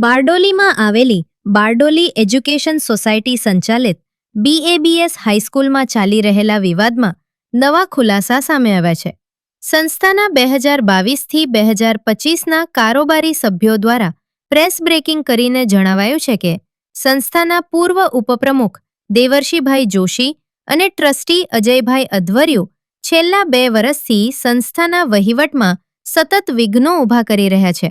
બારડોલીમાં આવેલી Bardoli education society સંચાલિત BABS હાઈસ્કૂલમાં ચાલી રહેલા વિવાદમાં નવા ખુલાસા સામે આવ્યા છે. સંસ્થાના 2022થી 2025ના કારોબારી સભ્યો દ્વારા પ્રેસ બ્રેકિંગ કરીને જણાવાયું છે કે સંસ્થાના પૂર્વ ઉપપ્રમુખ દેવર્ષિભાઈ જોશી અને ટ્રસ્ટી અજયભાઈ અધ્વર્યુ છેલ્લા 2 વર્ષથી સંસ્થાના વહીવટમાં સતત વિઘ્નો ઊભા કરી રહ્યા છે.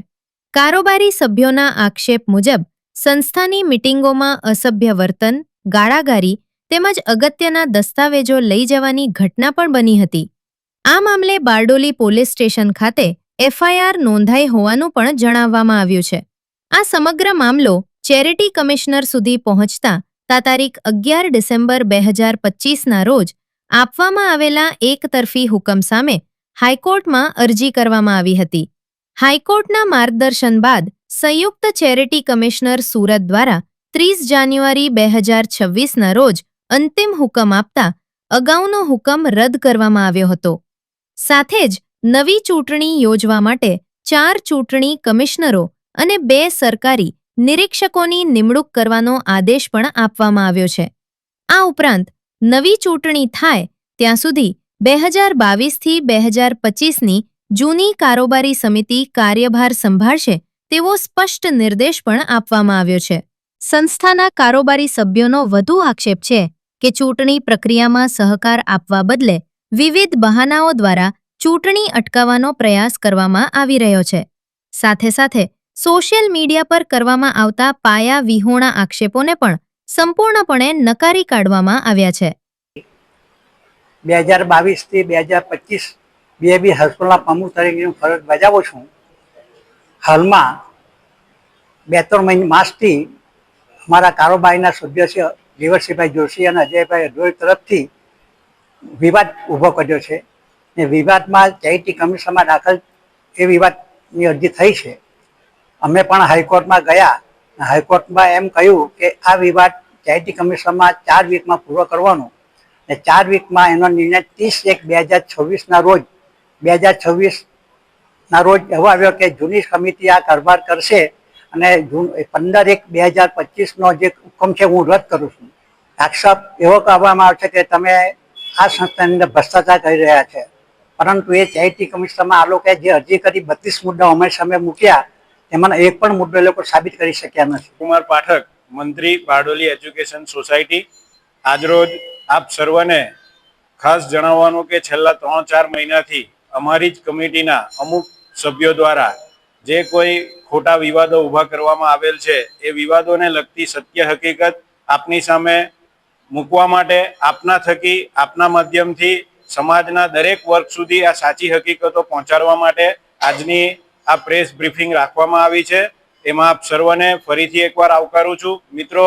કારોબારી સભ્યોના આક્ષેપ મુજબ સંસ્થાની મિટિંગોમાં અસભ્ય વર્તન, ગાળાગારી તેમજ અગત્યના દસ્તાવેજો લઈ જવાની ઘટના પણ બની હતી. આ મામલે બારડોલી પોલીસ સ્ટેશન ખાતે FIR નોંધાઈ હોવાનું પણ જણાવવામાં આવ્યું છે. આ સમગ્ર મામલો ચેરિટી કમિશનર સુધી પહોંચતા તારીખ 11 ડિસેમ્બર 2025ના રોજ આપવામાં આવેલા એકતરફી હુકમ સામે હાઈકોર્ટમાં અરજી કરવામાં આવી હતી. હાઈકોર્ટના માર્ગદર્શન બાદ સંયુક્ત ચેરિટી કમિશનર સુરત દ્વારા 30 જાન્યુઆરી 2026ના રોજ અંતિમ હુકમ આપતા અગાઉનો હુકમ રદ કરવામાં આવ્યો હતો. સાથે જ નવી ચૂંટણી યોજવા માટે 4 ચૂંટણી કમિશનરો અને 2 સરકારી નિરીક્ષકોની નિમણૂક કરવાનો આદેશ પણ આપવામાં આવ્યો છે. આ ઉપરાંત નવી ચૂંટણી થાય ત્યાં સુધી 2022થી 2025ની જૂની કારોબારી સમિતિ કાર્યભાર સંભાળશે તેવો સ્પષ્ટ નિર્દેશ પણ આપવામાં આવ્યો છે. સંસ્થાના કારોબારી સભ્યોનો વધુ આક્ષેપ છે કે ચૂંટણી પ્રક્રિયામાં સહકાર આપવા બદલે વિવિધ બહાનાઓ દ્વારા ચૂંટણી અટકાવવાનો પ્રયાસ કરવામાં આવી રહ્યો છે. સાથે સાથે સોશિયલ મીડિયા પર કરવામાં આવતા પાયા વિહોણા આક્ષેપોને પણ સંપૂર્ણપણે નકારી કાઢવામાં આવ્યા છે. 2022થી 2025 BAB હાઈસ્કૂલના પ્રમુખ તરીકે હું ફરજ બજાવું છું. હાલમાં 2-3 માસથી અમારા કારોબારીના સદસ્ય દેવર્ષિભાઈ જોશી અને અજયભાઈ અધ્વર્યુ તરફથી વિવાદ ઊભો કર્યો છે. એ વિવાદમાં ચેરિટી કમિશનમાં દાખલ એ વિવાદની અરજી થઈ છે. અમે પણ હાઈકોર્ટમાં ગયા. હાઈકોર્ટમાં એમ કહ્યું કે આ વિવાદ ચેરિટી કમિશનમાં 4 વીકમાં પૂરો કરવાનો અને 4 વીકમાં એનો નિર્ણય 30/1/2026ના રોજ એવો આવ્યો કે જૂની સમિતિ આ કારભાર કરશે અને 15/1/2025નો જે હુકમ છે હું રદ કરું છું. આક્ષેપ એવો કરવામાં આવે છે કે તમે આ સંસ્થાની અંદર ભ્રષ્ટાચાર કરી રહ્યા છે. પરંતુ એ ચેરિટી કમિશનમાં આ લોકોએ જે અરજી કરી 32 મુદ્દાઓ અમારી સામે મૂક્યા એમાંનો એક પણ મુદ્દો એ લોકો સાબિત કરી શક્યા નથી. કુમાર પાઠક, મંત્રી, બારડોલી એજ્યુકેશન સોસાયટી. આજરોજ આપ સર્વને ખાસ જણાવવાનું કે છેલ્લા 3-4 મહિનાથી અમારી જ કમિટીના અમુક સભ્યો દ્વારા જે કોઈ ખોટા વિવાદો ઊભા કરવામાં આવેલ છે એ વિવાદોને લગતી સત્ય હકીકત આપની સામે મૂકવા માટે આપના થકી, આપના માધ્યમથી સમાજના દરેક વર્ગ સુધી આ સાચી હકીકતો પહોંચાડવા માટે આજની આ પ્રેસ બ્રીફિંગ રાખવામાં આવી છે. એમાં આપ સર્વને ફરીથી એકવાર આવકારું છું. મિત્રો,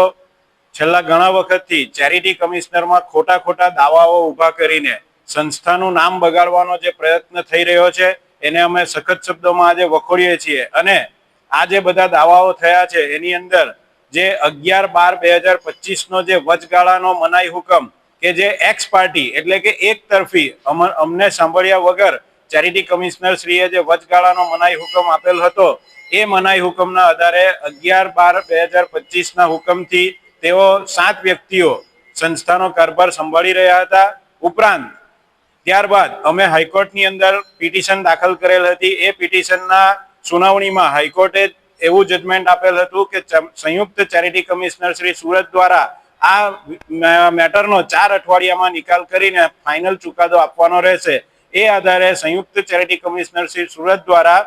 છેલ્લા ઘણા વખતથી ચેરિટી કમિશનરમાં ખોટા દાવાઓ ઊભા કરીને સંસ્થાનું નામ બગાડવાનો જે પ્રયત્ન થઈ રહ્યો છે એને અમે સખત શબ્દોમાં આજે વખોડીએ છીએ. અને આ જે બધા દાવાઓ થયા છે એની અંદર જે 11/12/2025નો જે વચગાળાનો મનાઈ હુકમ કે જે એક્સ પાર્ટી એટલે કે એક તરફી અમને સાંભળ્યા વગર ચેરિટી કમિશનર શ્રીએ જે વચગાળાનો મનાઈ હુકમ આપેલ હતો એ મનાઈ હુકમના આધારે 11/12/2025ના હુકમથી તેઓ 7 વ્યક્તિઓ સંસ્થાનો કારભાર સંભાળી રહ્યા હતા. ઉપરાંત ત્યારબાદ અમે હાઈકોર્ટની અંદર પિટિશન દાખલ કરેલ હતી. એ પિટિશનના સુનાવણીમાં હાઈકોર્ટે એવું જજમેન્ટ આપેલ હતું કે સંયુક્ત ચેરિટી કમિશનર શ્રી સુરત દ્વારા આ મેટરનો 4 અઠવાડિયામાં નિકાલ કરીને ફાઇનલ ચુકાદો આપવાનો રહેશે. એ આધારે સંયુક્ત ચેરિટી કમિશનર શ્રી સુરત દ્વારા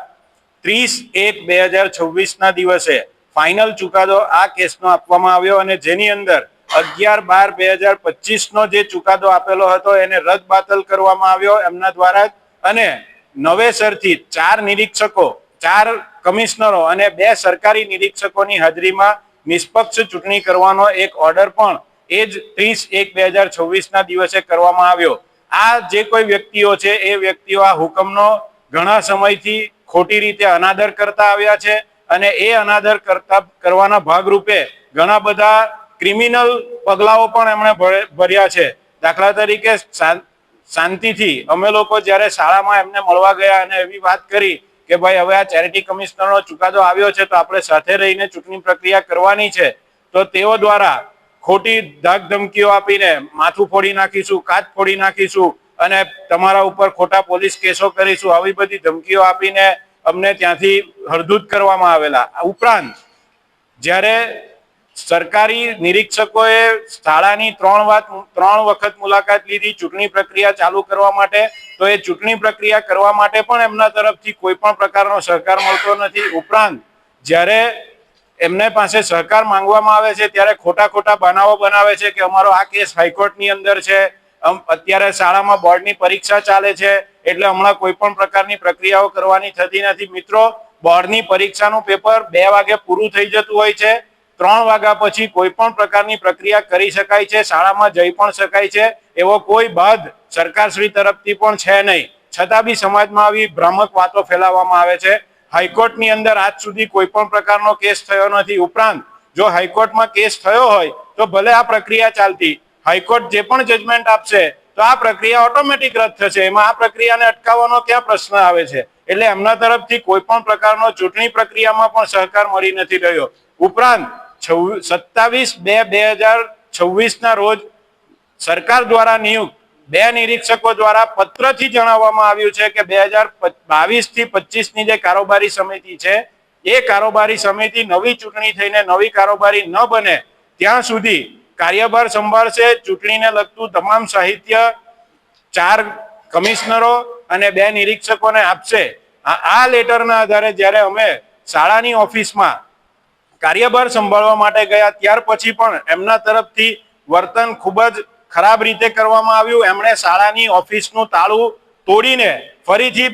30/1/2026ના દિવસે ફાઇનલ ચુકાદો આ કેસનો આપવામાં આવ્યો અને જેની અંદર 11/12/2025નો જે ચુકાદો આપેલો હતો એને રદ બાતલ કરવામાં આવ્યો એમના દ્વારા જ. અને નવેસરથી 4 નિરીક્ષકો, 4 કમિશનરો અને 2 સરકારી નિરીક્ષકોની હાજરીમાં નિષ્પક્ષ ચૂંટણી કરવાનો એક ઓર્ડર પણ એ જ 30/1/2026ના દિવસે કરવામાં આવ્યો. આ જે કોઈ વ્યક્તિઓ છે એ વ્યક્તિઓ આ હુકમનો ઘણા સમયથી ખોટી રીતે અનાદર કરતા આવ્યા છે અને એ અનાદર કરવાના ભાગરૂપે ઘણા બધા ક્રિમિનલ પગલાઓ પણ એમણે ભર્યા છે. દાખલા તરીકે શાંતિથી અમે લોકો જ્યારે શાળામાં એમને મળવા ગયા અને એવી વાત કરી કે ભાઈ હવે આ ચેરિટી કમિશનરનો ચુકાદો આવ્યો છે તો આપણે સાથે રહીને ચૂંટણી પ્રક્રિયા કરવાની છે, તો તેઓ દ્વારા ખોટી ધાક ધમકીઓ આપીને માથું ફોડી નાખીશું, કાચ ફોડી નાખીશું અને તમારા ઉપર ખોટા પોલીસ કેસો કરીશું, આવી બધી ધમકીઓ આપીને અમને ત્યાંથી હળદૂત કરવામાં આવેલા. ઉપરાંત જ્યારે સરકારી નિરીક્ષકોએ શાળાની 3 વખત મુલાકાત લીધી ચૂંટણી પ્રક્રિયા ચાલુ કરવા માટે, તો એ ચૂંટણી પ્રક્રિયા કરવા માટે પણ એમના તરફથી કોઈ પણ પ્રકારનો સહકાર મળતો નથી. ઉપરાંત જ્યારે એમને પાસે સહકાર માંગવામાં આવે છે ત્યારે ખોટા બનાવો બનાવે છે કે અમારો આ કેસ હાઈકોર્ટની અંદર છે, અત્યારે શાળામાં બોર્ડની પરીક્ષા ચાલે છે એટલે હમણાં કોઈ પણ પ્રકારની પ્રક્રિયાઓ કરવાની થતી નથી. મિત્રો, બોર્ડની પરીક્ષાનું પેપર 2 વાગે પૂરું થઈ જતું હોય છે, 3 વાગ્યા પછી કોઈ પણ પ્રકારની પ્રક્રિયા કરી શકાય છે, શાળામાં જઈ પણ શકાય છે, એવો કોઈ બાદ સરકારશ્રી તરફથી પણ છે નહીં. છતાં બી સમાજમાં આવી ભ્રામક વાતો ફેલાવવામાં આવે છે. હાઈકોર્ટની અંદર આજ સુધી કોઈ પણ પ્રકારનો કેસ થયો નથી. ઉપરાંત જો હાઈકોર્ટમાં કેસ થયો હોય તો ભલે આ પ્રક્રિયા ચાલતી, હાઈકોર્ટ જે પણ જજમેન્ટ આપશે તો આ પ્રક્રિયા ઓટોમેટિક રદ થશે, એમાં આ પ્રક્રિયાને અટકાવવાનો ક્યાં પ્રશ્ન આવે છે? એટલે એમના તરફથી કોઈ પણ પ્રકારનો ચૂંટણી પ્રક્રિયામાં પણ સહકાર મળી નથી રહ્યો. ઉપરાંત 27/2/2026 ના રોજ સરકાર દ્વારા નિયુક્ત 2 નિરીક્ષકો દ્વારા પત્રથી જણાવવામાં આવ્યું છે કે 2022 થી 25 ની જે કારોબારી સમિતિ છે એ કારોબારી સમિતિ નવી ચૂંટણી થઈને નવી કારોબારી ન બને ત્યાં સુધી કાર્યભાર સંભાળશે. ચૂંટણીને લગતું તમામ સાહિત્ય 4 કમિશનરો અને 2 નિરીક્ષકોને આપશે. આ લેટરના આધારે જ્યારે અમે શાળાની ઓફિસમાં કાર્યભાર સંભાળવા માટે ગયા ત્યાર પછી પણ એમના તરફથી વર્તન ખૂબ જ ખરાબ રીતે કરવામાં આવ્યું. એમણે શાળાની ઓફિસનું તાળું તોડીને ફરીથી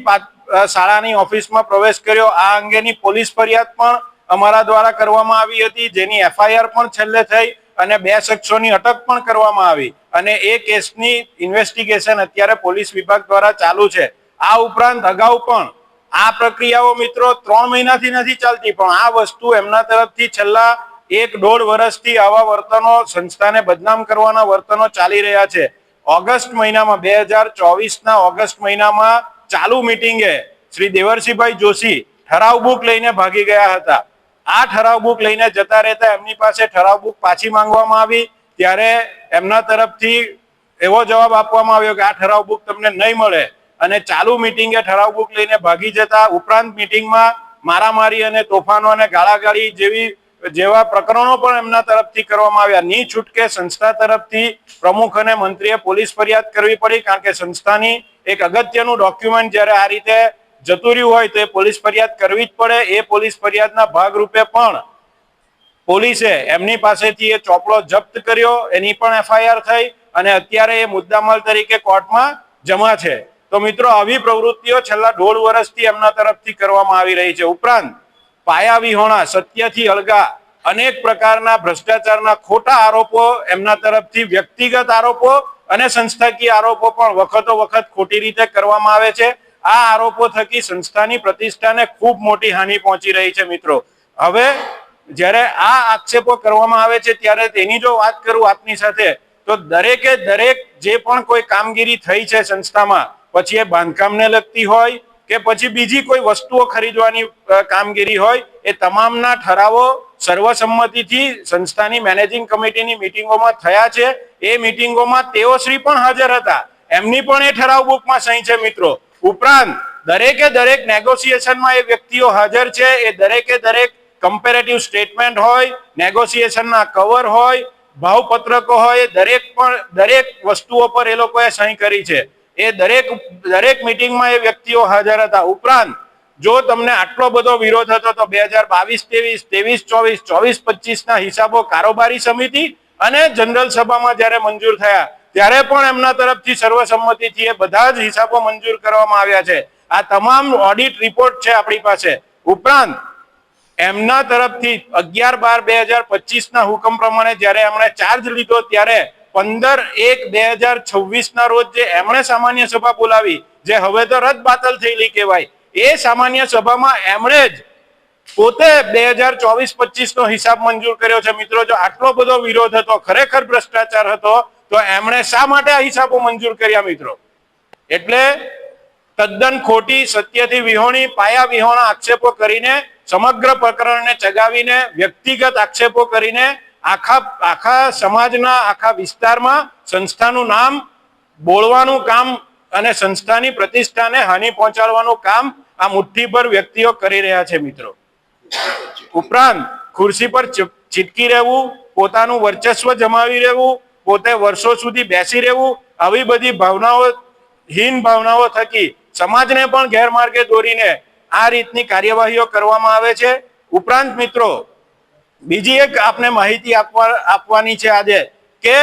શાળાની ઓફિસમાં પ્રવેશ કર્યો. આ અંગેની પોલીસ ફરિયાદ પણ અમારા દ્વારા કરવામાં આવી હતી, જેની FIR પણ છેલ્લે થઈ અને 2 શખ્સોની અટક પણ કરવામાં આવી અને એ કેસની ઇન્વેસ્ટિગેશન અત્યારે પોલીસ વિભાગ દ્વારા ચાલુ છે. આ ઉપરાંત અગાઉ પણ આ પ્રક્રિયાઓ મિત્રો 3 મહિનાથી નથી ચાલતી, પણ આ વસ્તુ એમના તરફથી છેલ્લા 1-1.5 વર્ષથી આવા વર્તનો, સંસ્થાને બદનામ કરવાના વર્તનો ચાલી રહ્યા છે. ઓગસ્ટ મહિનામાં 2024 ઓગસ્ટ મહિનામાં ચાલુ મીટિંગે શ્રી દેવરસિંહભાઈ જોશી ઠરાવ બુક લઈને ભાગી ગયા હતા. આ ઠરાવ બુક લઈને જતા રહેતા એમની પાસે ઠરાવ બુક પાછી માંગવામાં આવી ત્યારે એમના તરફથી એવો જવાબ આપવામાં આવ્યો કે આ ઠરાવ બુક તમને નહીં મળે અને ચાલુ મીટિંગે ઠરાવ બુક લઈને ભાગી જતા. ઉપરાંત મીટિંગમાં મારામારી અને તોફાનો અને ગાળાગાળી જેવા પ્રકરણો પણ એમના તરફથી કરવામાં આવ્યા. ની છૂટકે સંસ્થા તરફથી પ્રમુખ અને મંત્રીએ પોલીસ ફરિયાદ કરવી પડી, કારણ કે સંસ્થાની એક અગત્યનું ડોક્યુમેન્ટ જ્યારે આ રીતે જતું રહ્યું હોય તો એ પોલીસ ફરિયાદ કરવી જ પડે. એ પોલીસ ફરિયાદના ભાગરૂપે પણ પોલીસે એમની પાસેથી એ ચોપડો જપ્ત કર્યો, એની પણ FIR થઈ અને અત્યારે એ મુદ્દામાલ તરીકે કોર્ટમાં જમા છે. તો મિત્રો, આવી પ્રવૃત્તિઓ છેલ્લા 1.5 વર્ષથી એમના તરફથી કરવામાં આવી રહી છે. ઉપરાંત પાયા વિહોણા, સત્યથી અળગા અનેક પ્રકારના ભ્રષ્ટાચારના ખોટા આરોપો એમના તરફથી, વ્યક્તિગત આરોપો અને સંસ્થાકીય આરોપો પણ વખત ખોટી રીતે કરવામાં આવે છે. આ આરોપો થકી સંસ્થાની પ્રતિષ્ઠાને ખૂબ મોટી હાનિ પહોંચી રહી છે. મિત્રો, હવે જ્યારે આ આક્ષેપો કરવામાં આવે છે ત્યારે તેની જો વાત કરું આપની સાથે, તો દરેકે દરેક જે પણ કોઈ કામગીરી થઈ છે સંસ્થામાં, પછી એ બાંધકામને લગતી હોય કે પછી બીજી કોઈ વસ્તુઓ ખરીદવાની કામગીરી હોય, એ તમામના ઠરાવો સર્વસંમતિથી સંસ્થાની મેનેજિંગ કમિટીની મિટિંગોમાં થયા છે. એ મિટિંગોમાં તેઓશ્રી પણ હાજર હતા, એમની પણ એ ઠરાવ બુકમાં સહી છે. મિત્રો, ઉપરાંત દરેકે દરેક નેગોશિએશનમાં એ વ્યક્તિઓ હાજર છે. એ દરેકે દરેક કમ્પેરેટિવ સ્ટેટમેન્ટ હોય, નેગોશિએશનના કવર હોય, ભાવપત્રકો હોય, દરેક વસ્તુઓ પર એ લોકોએ સહી કરી છે. એ દરેક મિટિંગમાં એ વ્યક્તિઓ હાજર હતા. ઉપરાંત જો તમને આટલો બધો વિરોધ હતો તો 2022-23, 23-24, 24-25 ના હિસાબો કારોબારી સમિતિ અને જનરલ સભામાં જ્યારે મંજૂર થયા ત્યારે પણ એમના તરફથી સર્વસંમતિથી એ બધા જ હિસાબો મંજૂર કરવામાં આવ્યા છે. આ તમામ ઓડિટ રિપોર્ટ છે આપણી પાસે. ઉપરાંત એમના તરફથી 11/12/2025 ના હુકમ પ્રમાણે જ્યારે એમણે ચાર્જ લીધો ત્યારે 15/1/2026 ના રોજ જે એમણે સામાન્ય સભા બોલાવી, જે હવે તો રદ બાતલ થયેલી કહેવાય, એ સામાન્ય સભામાં એમણે જ પોતે 2024-25 નો હિસાબ મંજૂર કર્યો છે. મિત્રો, જો આટલો બધો વિરોધ હતો, ખરેખર ભ્રષ્ટાચાર હતો, તો એમણે શા માટે આ હિસાબો મંજૂર કર્યા? મિત્રો, એટલે તદ્દન ખોટી, સત્યથી વિહોણી, પાયા વિહોણા આક્ષેપો કરીને સમગ્ર પ્રકરણને ચગાવીને વ્યક્તિગત આક્ષેપો કરીને આખા સમાજના આખા વિસ્તારમાં સંસ્થાનું નામ બોળવાનું કામ અને સંસ્થાની પ્રતિષ્ઠાને હાનિ પહોંચાડવાનું કામ આ મુઠ્ઠીભર વ્યક્તિઓ કરી રહ્યા છે મિત્રો. ઉપરાંત ખુરશી પર ચીટકી રહેવું, પોતાનું વર્ચસ્વ જમાવી રહેવું, પોતે વર્ષો સુધી બેસી રહેવું, આવી બધી હીન ભાવનાઓ થકી સમાજને પણ ગેરમાર્ગે દોરીને આ રીતની કાર્યવાહીઓ કરવામાં આવે છે. ઉપરાંત મિત્રો બીજી એક આપને માહિતી આપવાની છે આજે કે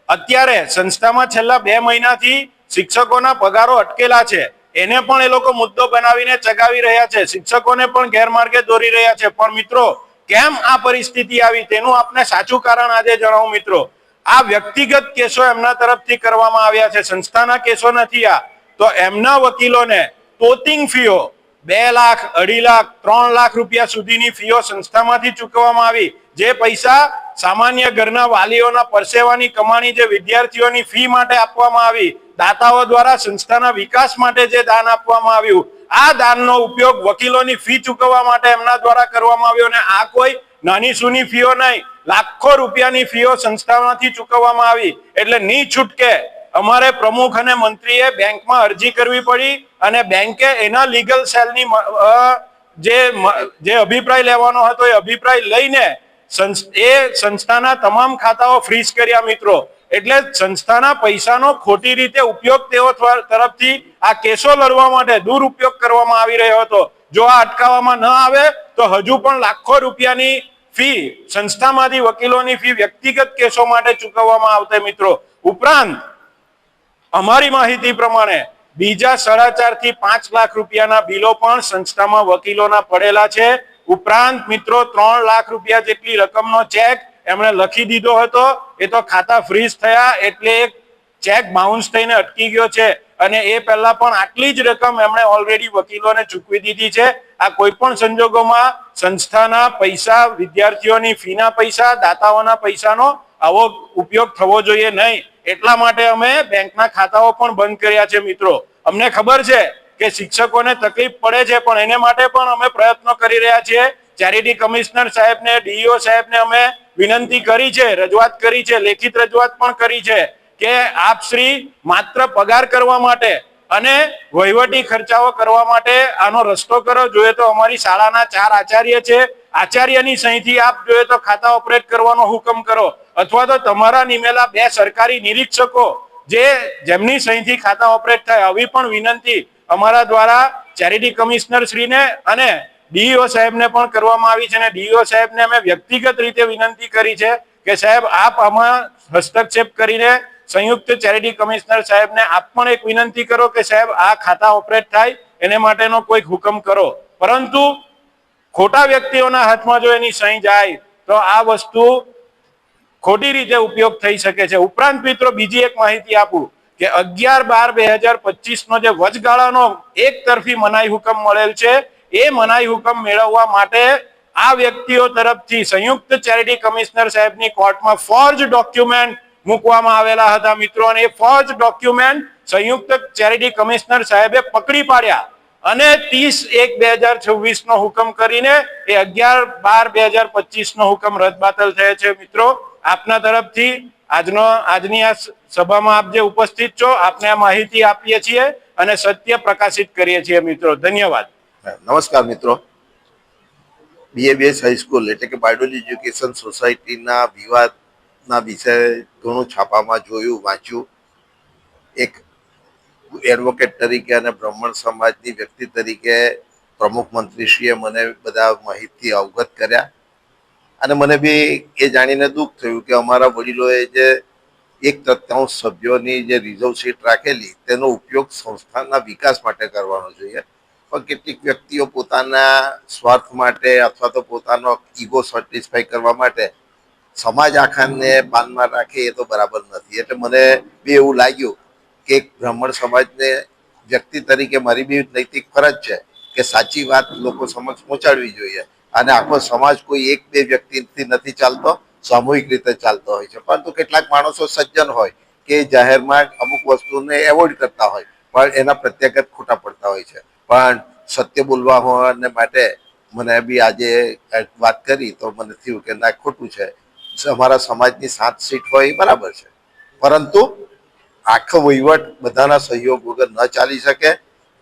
અત્યારે સંસ્થામાં છેલ્લા 2 મહિનાથી શિક્ષકોના પગારો અટકેલા છે. એને પણ એ લોકો મુદ્દો બનાવીને ચગાવી રહ્યા છે, શિક્ષકોને પણ ગેરમાર્ગે દોરી રહ્યા છે. પણ મિત્રો કેમ આ પરિસ્થિતિ આવી તેનું આપને સાચું કારણ આજે જણાવું મિત્રો. આ વ્યક્તિગત કેસો એમના તરફથી કરવામાં આવ્યા છે, સંસ્થાના કેસો નથી આ. તો એમના વકીલોને તોતિંગ ફીઓ 2 લાખ, 2.5 લાખ, 3 લાખ રૂપિયા સુધીની ફીઓ સંસ્થામાંથી ચૂકવવામાં આવી. જે પૈસા સામાન્ય ઘરના વાલીઓના પરસેવાની કમાણી જે વિદ્યાર્થીઓની ફી માટે આપવામાં આવી, દાતાઓ દ્વારા સંસ્થાના વિકાસ માટે જે દાન આપવામાં આવ્યું, આ દાનનો ઉપયોગ વકીલોની ફી ચૂકવવા માટે એમના દ્વારા કરવામાં આવ્યો. અને આ કોઈ નાની સૂની ફીઓ નહીં, લાખો રૂપિયાની ફીઓ સંસ્થામાંથી ચૂકવવામાં આવી. એટલે ની છૂટકે અમારે પ્રમુખ અને મંત્રીએ બેંકમાં અરજી કરવી પડી અને બેંકે એના લીગલ સેલની જે અભિપ્રાય લેવાનો હતો એ અભિપ્રાય લઈને એ સંસ્થાના તમામ ખાતાઓ ફ્રીઝ કર્યા મિત્રો. એટલે સંસ્થાના પૈસાનો ખોટી રીતે ઉપયોગ તેઓ તરફથી આ કેસો લડવા માટે દુરુપયોગ કરવામાં આવી રહ્યો હતો. જો આ અટકાવવામાં ન આવે તો હજુ પણ લાખો રૂપિયાની ફી સંસ્થામાંથી વકીલોની ફી વ્યક્તિગત કેસો માટે ચૂકવવામાં આવશે મિત્રો. ઉપરાંત અમારી માહિતી પ્રમાણે બીજા 4.5 થી 5 લાખ રૂપિયાના બિલો પણ સંસ્થામાં વકીલોના પડેલા છે. ઉપરાંત મિત્રો 3 લાખ રૂપિયા જેટલી રકમનો ચેક એમણે લખી દીધો હતો, એ તો ખાતા ફ્રીઝ થયા એટલે એક ચેક બાઉન્સ થઈને અટકી ગયો છે. અને એ પહેલા પણ આટલી જ રકમ એમણે ઓલરેડી વકીલોને ચૂકવી દીધી છે. આ કોઈ પણ સંજોગોમાં સંસ્થાના પૈસા, વિદ્યાર્થીઓની ફીના પૈસા, દાતાઓના પૈસાનો આવો ઉપયોગ થવો જોઈએ નહીં. એટલા માટે અમે બેંકના ખાતાઓ પણ બંધ કર્યા છે મિત્રો. અમને ખબર છે કે શિક્ષકોને તકલીફ પડે છે, પણ એને માટે પણ અમે પ્રયત્નો કરી રહ્યા છીએ. ચેરિટી કમિશનર સાહેબને, ડીઈઓ સાહેબને અમે વિનંતી કરી છે, રજૂઆત કરી છે, લેખિત રજૂઆત પણ કરી છે કે આપ શ્રી માત્ર પગાર કરવા માટે અને વહીવટી ખર્ચાઓ કરવા માટે આનો રસ્તો કરો. જોઈએ તો અમારી શાળાના 4 આચાર્ય છે, આચાર્યની સહીથી આપ જોઈએ તો ખાતા ઓપરેટ કરવાનો હુકમ કરો, અથવા તો તમારા નિમેલા 2 સરકારી નિરીક્ષકો જેમની સહીથી ખાતા ઓપરેટ થાય. આવી પણ વિનંતી અમારા દ્વારા ચેરિટી કમિશનર શ્રીને અને ડીઈઓ સાહેબને પણ કરવામાં આવી છે. અને ડીઈઓ સાહેબને અમે વ્યક્તિગત રીતે વિનંતી કરી છે કે સાહેબ આપ આમાં હસ્તક્ષેપ કરીને સંયુક્ત ચેરિટી કમિશનર સાહેબને આપ પણ એક વિનંતી કરો કે સાહેબ આ ખાતા ઓપરેટ થાય એને માટેનો કોઈક હુકમ કરો. પરંતુ ખોટા વ્યક્તિઓના હાથમાં જો એની સહી જાય તો આ વસ્તુ ખોટી રીતે ઉપયોગ થઈ શકે છે. ઉપરાંત મિત્રો બીજી એક માહિતી આપું કે 11/12/2025 નો જે વચગાળાનો એક તરફી મનાઈ હુકમ મળેલ છે, એ મનાઈ હુકમ મેળવવા માટે આ વ્યક્તિઓ તરફથી સંયુક્ત ચેરિટી કમિશનર સાહેબની કોર્ટમાં ફોર્જ ડોક્યુમેન્ટ મૂકવામાં આવેલા હતા મિત્રો. અને એ ફોર્જ ડોક્યુમેન્ટ સંયુક્ત ચેરિટી કમિશનર સાહેબે પકડી પાડ્યા અને 30/1/2026 નો હુકમ કરીને એ 11/12/2025 નો હુકમ રદબાતલ થયો છે મિત્રો. આપના તરફથી આજની આ સભામાં આપ જે ઉપસ્થિત છો, આપને આ માહિતી આપીએ છીએ અને સત્ય પ્રકાશિત કરીએ છીએ મિત્રો. ધન્યવાદ. નમસ્કાર મિત્રો. BABS હાઈસ્કૂલ એટલે કે બારડોલી એજ્યુકેશન સોસાયટીના વિવાદના વિશે ઘણું છાપામાં જોયું, વાંચ્યું. એક એડવોકેટ તરીકે અને બ્રાહ્મણ સમાજની વ્યક્તિ તરીકે પ્રમુખ મંત્રીશ્રીએ મને બધા માહિતી અવગત કર્યા. અને મને બી એ જાણીને દુઃખ થયું કે અમારા વડીલોએ જે 1/3 સભ્યોની જે રિઝર્વ સીટ રાખેલી તેનો ઉપયોગ સંસ્થાના વિકાસ માટે કરવાનો જોઈએ. પણ કેટલીક વ્યક્તિઓ પોતાના સ્વાર્થ માટે અથવા તો પોતાનો ઈગો સેટિસ્ફાઈ કરવા માટે સમાજ આખાને બાનમાં રાખે એ તો બરાબર નથી. એટલે મને બી એવું લાગ્યું કે એક બ્રાહ્મણ સમાજને વ્યક્તિ તરીકે મારી બી નૈતિક ફરજ છે કે સાચી વાત લોકો સમક્ષ પહોંચાડવી જોઈએ. અને આખો સમાજ કોઈ 1-2 વ્યક્તિથી નથી ચાલતો, સામૂહિક રીતે ચાલતો હોય છે. પરંતુ કેટલાક માણસો સજ્જન હોય કે જાહેરમાં અમુક વસ્તુને એવોઇડ કરતા હોય પણ એના પ્રત્યાઘાત ખોટા પડતા હોય છે. પણ સત્ય બોલવા હોવાને માટે મને બી આજે વાત કરી તો મને થયું કે ના, ખોટું છે. અમારા સમાજની 7 સીટ હોય એ બરાબર છે, પરંતુ આખો વહીવટ બધાના સહયોગ વગર ન ચાલી શકે.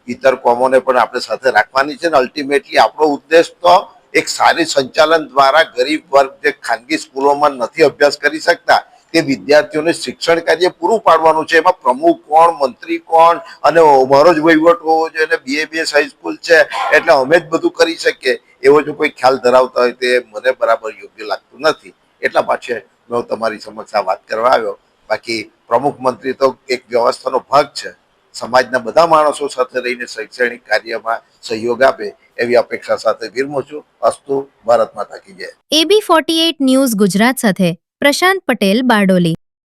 ઇતર કોમોને પણ આપણે સાથે રાખવાની છે ને અલ્ટિમેટલી આપણો ઉદ્દેશ તો એક સારી સંચાલન દ્વારા ગરીબ વર્ગ જે ખાનગી સ્કૂલોમાં નથી અભ્યાસ કરી શકતા તે વિદ્યાર્થીઓને શિક્ષણ કાર્ય પૂરું પાડવાનું છે. એમાં પ્રમુખ કોણ, મંત્રી કોણ, અને અમારો જ વહીવટ હોવો જોઈએ અને BABS હાઈસ્કૂલ છે એટલે અમે જ બધું કરી શકીએ એવો જો કોઈ ખ્યાલ ધરાવતા હોય તે મને બરાબર યોગ્ય લાગતું નથી. એટલા પાછળ હું તમારી સમક્ષ આ વાત કરવા આવ્યો. બાકી પ્રમુખ મંત્રી તો એક વ્યવસ્થાનો ભાગ છે. સમાજના બધા માણસો સાથે રહીને શૈક્ષણિક કાર્યમાં સહયોગ આપે એવી અપેક્ષા સાથે વિરમું છું. અસ્તુ. ભારત માતા કી જય. AB48 ન્યૂઝ ગુજરાત સાથે પ્રશાંત પટેલ, બારડોલી.